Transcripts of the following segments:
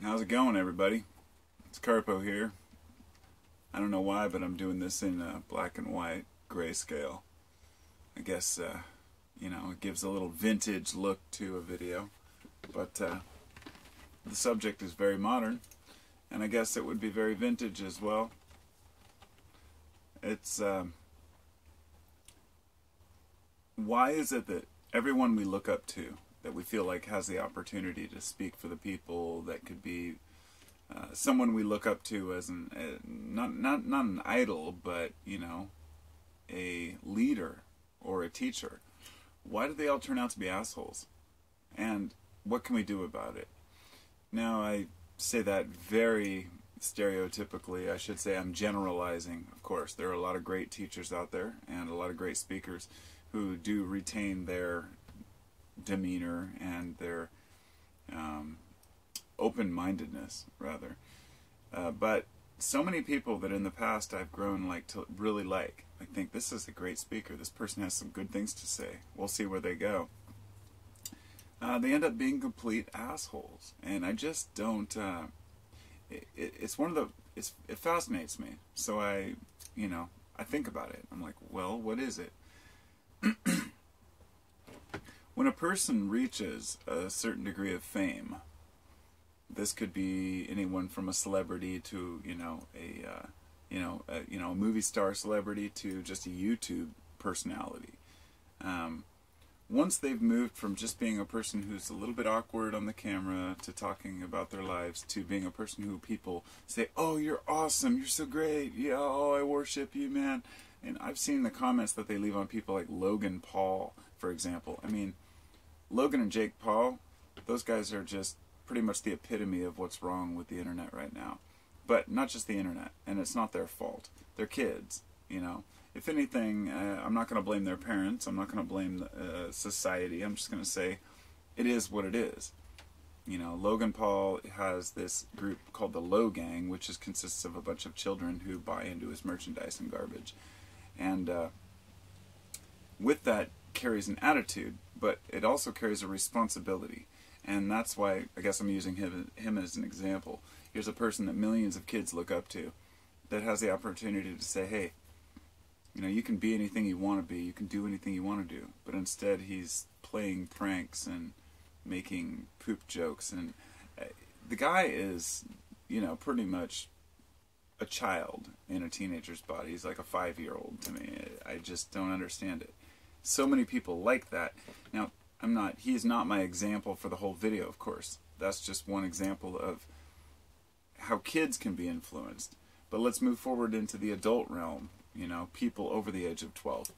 How's it going, everybody? It's Carpo here. I don't know why, but I'm doing this in black and white grayscale. I guess, it gives a little vintage look to a video. But the subject is very modern, and I guess it would be very vintage as well. It's, why is it that everyone we look up to, that we feel like has the opportunity to speak for the people, that could be someone we look up to as not an idol, but a leader or a teacher, why do they all turn out to be assholes? And what can we do about it? Now, I say that very stereotypically. I should say I'm generalizing. Of course, there are a lot of great teachers out there and a lot of great speakers who do retain their demeanor and their open-mindedness, rather. But so many people that in the past I've grown to really like. I think this is a great speaker. This person has some good things to say. We'll see where they go. They end up being complete assholes, and I just don't. It's one of the. It fascinates me. So I think about it. I'm like, well, what is it? When a person reaches a certain degree of fame, this could be anyone from a celebrity to a movie star celebrity to just a YouTube personality. Once they've moved from just being a person who's a little bit awkward on the camera to talking about their lives to being a person who people say, "Oh, you're awesome, you're so great, yeah, oh, I worship you, man." And I've seen the comments that they leave on people like Logan Paul, for example. I mean, Logan and Jake Paul, those guys are just pretty much the epitome of what's wrong with the internet right now. But not just the internet, and it's not their fault. They're kids, If anything, I'm not going to blame their parents. I'm not going to blame society. I'm just going to say it is what it is. Logan Paul has this group called the Low Gang, which consists of a bunch of children who buy into his merchandise and garbage. And with that carries an attitude, but it also carries a responsibility. And that's why I guess I'm using him as an example. Here's a person that millions of kids look up to that has the opportunity to say, hey, you can be anything you want to be, you can do anything you want to do. But instead he's playing pranks and making poop jokes. And the guy is, pretty much a child in a teenager's body. He's like a 5-year-old to me. I just don't understand it. So many people like that. Now, he is not my example for the whole video, of course. That's just one example of how kids can be influenced. But let's move forward into the adult realm, people over the age of 12.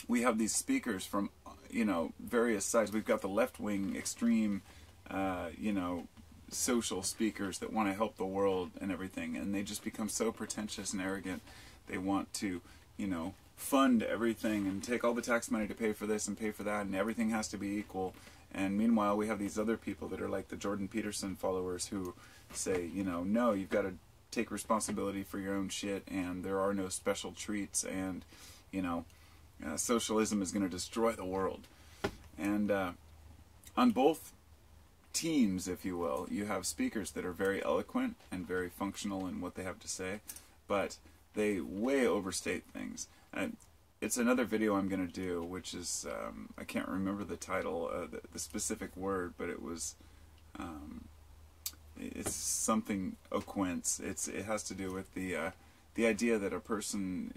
We have these speakers from, various sides. We've got the left-wing extreme, social speakers that want to help the world and everything, and they just become so pretentious and arrogant. They want to, fund everything and take all the tax money to pay for this and pay for that, and everything has to be equal. And meanwhile, we have these other people that are like the Jordan Peterson followers who say, no, you've got to take responsibility for your own shit, and there are no special treats, and, socialism is going to destroy the world. And on both teams, if you will, you have speakers that are very eloquent and very functional in what they have to say, but they way overstate things. And it's another video I'm going to do, which is, I can't remember the title, the specific word, but it was, it's something eloquence. It has to do with the idea that a person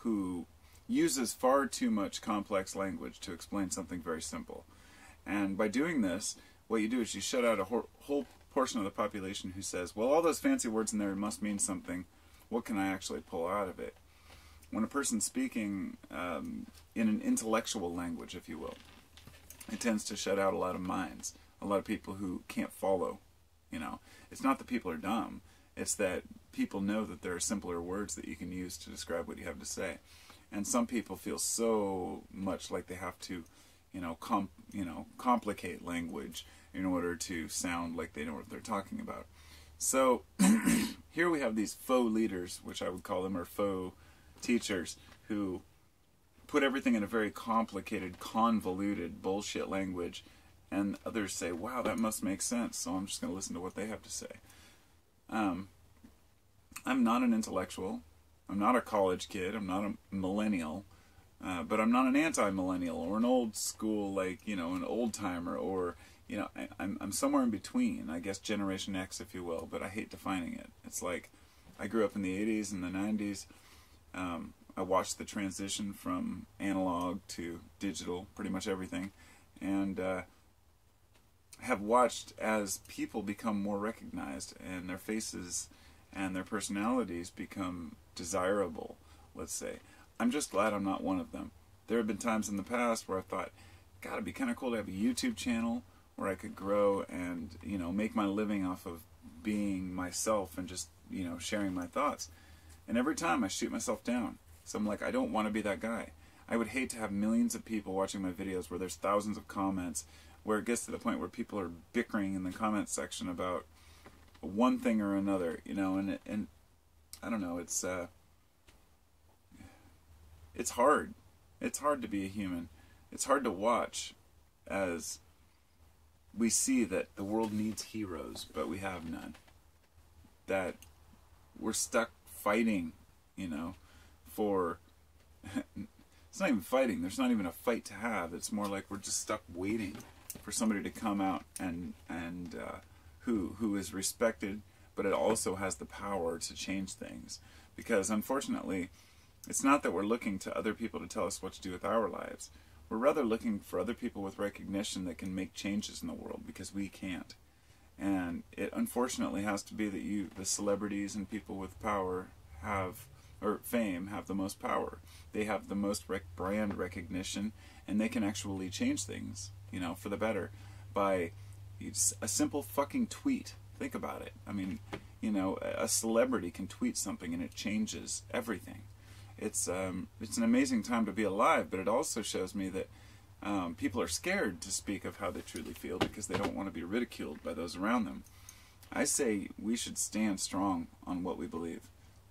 who uses far too much complex language to explain something very simple. And by doing this, what you do is you shut out a whole portion of the population who says, well, all those fancy words in there must mean something. What can I actually pull out of it? When a person's speaking in an intellectual language, if you will, it tends to shut out a lot of minds, a lot of people who can't follow. It's not that people are dumb. It's that people know that there are simpler words that you can use to describe what you have to say. And some people feel so much like they have to, complicate language in order to sound like they know what they're talking about. So here we have these faux leaders, which I would call them, or faux teachers, who put everything in a very complicated, convoluted bullshit language and others say, wow, that must make sense, so I'm just going to listen to what they have to say. I'm not an intellectual. I'm not a college kid. I'm not a millennial. But I'm not an anti-millennial or an old school, like, you know, an old timer, or, you know, I'm somewhere in between, I guess Generation X, if you will, but I hate defining it. It's like, I grew up in the 80s and the 90s. I watched the transition from analog to digital, pretty much everything, and have watched as people become more recognized and their faces and their personalities become desirable, let's say. I'm just glad I'm not one of them. There have been times in the past where I thought, God, it'd be kind of cool to have a YouTube channel where I could grow and, you know, make my living off of being myself and just, you know, sharing my thoughts. And every time I shoot myself down. So I'm like, I don't want to be that guy. I would hate to have millions of people watching my videos where there's thousands of comments, where it gets to the point where people are bickering in the comment section about one thing or another, you know, and I don't know, it's hard. It's hard to be a human. It's hard to watch as we see that the world needs heroes, but we have none. That we're stuck fighting, you know, for... It's not even fighting. There's not even a fight to have. It's more like we're just stuck waiting for somebody to come out and who is respected, but it also has the power to change things. Because unfortunately, it's not that we're looking to other people to tell us what to do with our lives. We're rather looking for other people with recognition that can make changes in the world, because we can't. And it unfortunately has to be that the celebrities and people with power or fame have the most power. They have the most brand recognition, and they can actually change things, you know, for the better by a simple fucking tweet. Think about it. I mean, you know, a celebrity can tweet something and it changes everything. It's an amazing time to be alive, but it also shows me that people are scared to speak of how they truly feel because they don't want to be ridiculed by those around them. I say we should stand strong on what we believe,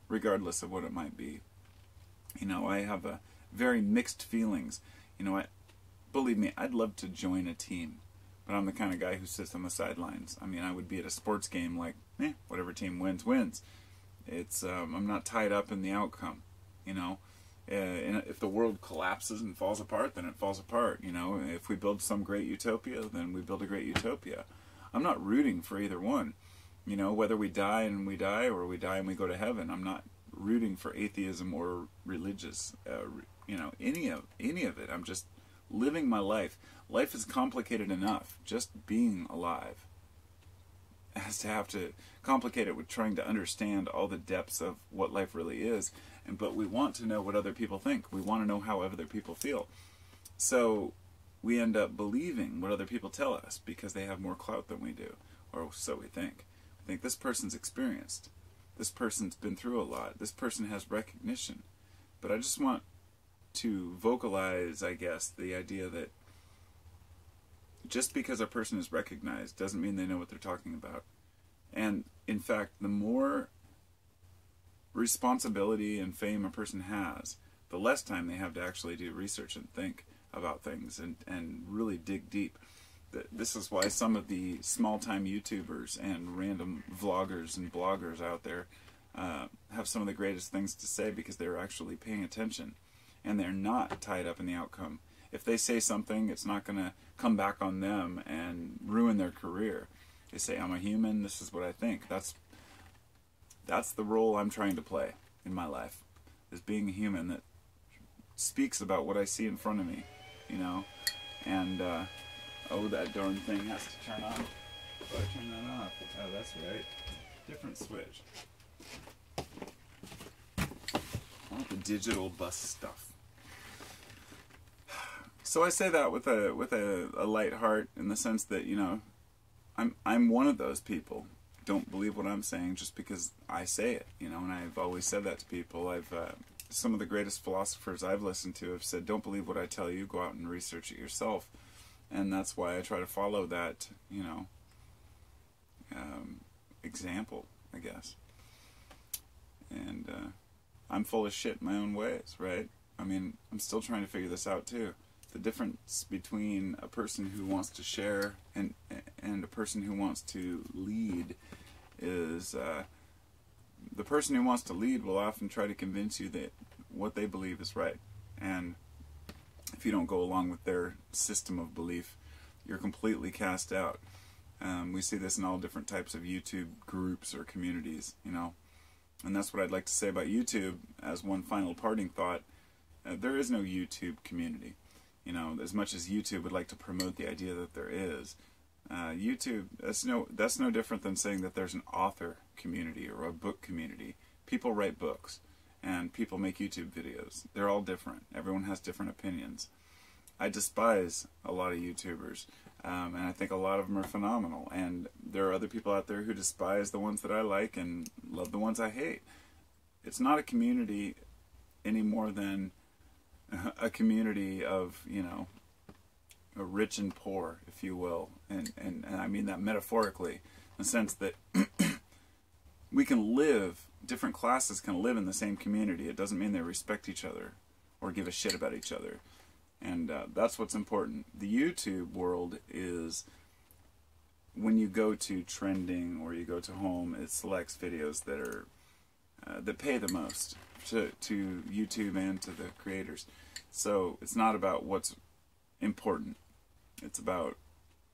regardless of what it might be. You know, I have a very mixed feelings. You know, believe me, I'd love to join a team, but I'm the kind of guy who sits on the sidelines. I mean, I would be at a sports game like, whatever team wins, wins. It's I'm not tied up in the outcome. You know, and if the world collapses and falls apart, then it falls apart. You know, if we build some great utopia, then we build a great utopia. I'm not rooting for either one. You know, whether we die and we die, or we die and we go to heaven, I'm not rooting for atheism or religious, you know, any of it. I'm just living my life. Life is complicated enough, just being alive, as to have to complicate it with trying to understand all the depths of what life really is. But we want to know what other people think. We want to know how other people feel. So we end up believing what other people tell us because they have more clout than we do, or so we think. I think this person's experienced. This person's been through a lot. This person has recognition. But I just want to vocalize, I guess, the idea that just because a person is recognized doesn't mean they know what they're talking about. And in fact, the more responsibility and fame a person has, the less time they have to actually do research and think about things and really dig deep. This is why some of the small-time YouTubers and random vloggers and bloggers out there have some of the greatest things to say, because they're actually paying attention and they're not tied up in the outcome. If they say something, it's not going to come back on them and ruin their career. They say, I'm a human, this is what I think. That's the role I'm trying to play in my life, is being a human that speaks about what I see in front of me, you know. And, oh, that darn thing has to turn on. Oh, I turn that off. Oh, that's right. Different switch. All the digital bus stuff. So I say that with a light heart, in the sense that, you know, I'm one of those people. Don't believe what I'm saying just because I say it, you know, and I've always said that to people. Some of the greatest philosophers I've listened to have said, don't believe what I tell you, go out and research it yourself. And that's why I try to follow that, you know, example, I guess. And I'm full of shit in my own ways, right? I mean, I'm still trying to figure this out too. The difference between a person who wants to share and a person who wants to lead is the person who wants to lead will often try to convince you that what they believe is right. And if you don't go along with their system of belief, you're completely cast out. We see this in all different types of YouTube groups or communities, you know. And that's what I'd like to say about YouTube as one final parting thought. There is no YouTube community. You know, as much as YouTube would like to promote the idea that there is, YouTube, that's no different than saying that there's an author community or a book community. People write books, and people make YouTube videos. They're all different. Everyone has different opinions. I despise a lot of YouTubers, and I think a lot of them are phenomenal. And there are other people out there who despise the ones that I like and love the ones I hate. It's not a community any more than a community of, you know, a rich and poor, if you will, and I mean that metaphorically, in the sense that we can live, different classes can live in the same community. It doesn't mean they respect each other or give a shit about each other, and that's what's important. The YouTube world is, when you go to trending or you go to home, it selects videos that are that pay the most to YouTube and to the creators. So it's not about what's important. It's about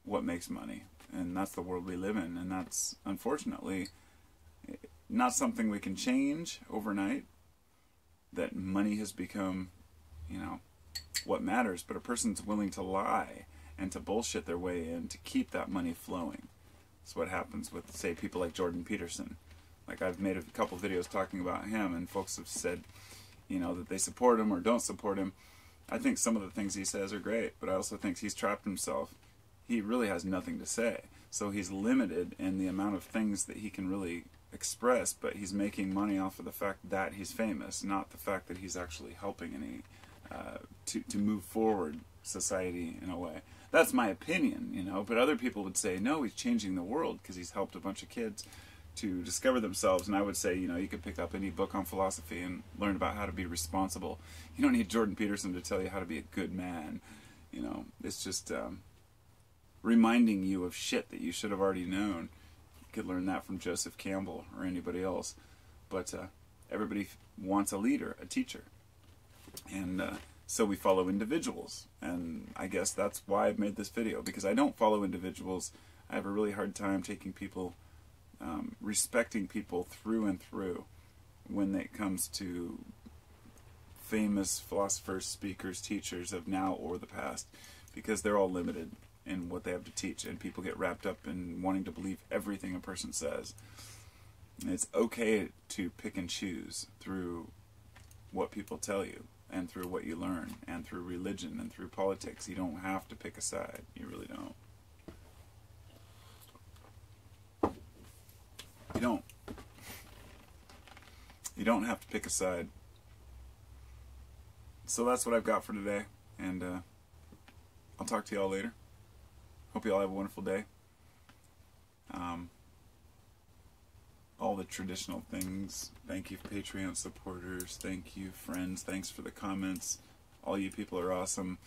what makes money. And that's the world we live in. And that's, unfortunately, not something we can change overnight. That money has become, you know, what matters. But a person's willing to lie and to bullshit their way in to keep that money flowing. That's what happens with, say, people like Jordan Peterson. Like, I've made a couple videos talking about him, and folks have said, you know, that they support him or don't support him. I think some of the things he says are great, but I also think he's trapped himself. He really has nothing to say. So he's limited in the amount of things that he can really express, but he's making money off of the fact that he's famous, not the fact that he's actually helping any to move forward society in a way. That's my opinion, you know, but other people would say, no, he's changing the world because he's helped a bunch of kids to discover themselves. And I would say, you know, you could pick up any book on philosophy and learn about how to be responsible. You don't need Jordan Peterson to tell you how to be a good man. You know, it's just reminding you of shit that you should have already known. You could learn that from Joseph Campbell or anybody else. But everybody wants a leader, a teacher. And so we follow individuals. And I guess that's why I've made this video, because I don't follow individuals. I have a really hard time taking people, respecting people through and through when it comes to famous philosophers, speakers, teachers of now or the past, because they're all limited in what they have to teach, and people get wrapped up in wanting to believe everything a person says. And it's okay to pick and choose through what people tell you, and through what you learn, and through religion, and through politics. You don't have to pick a side. You really don't. You don't have to pick a side. So that's what I've got for today, and I'll talk to y'all later. Hope you all have a wonderful day. All the traditional things. Thank you, Patreon supporters. Thank you, friends. Thanks for the comments. All you people are awesome.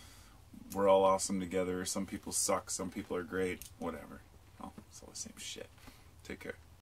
We're all awesome together. Some people suck. Some people are great. Whatever. Oh, it's all the same shit. Take care.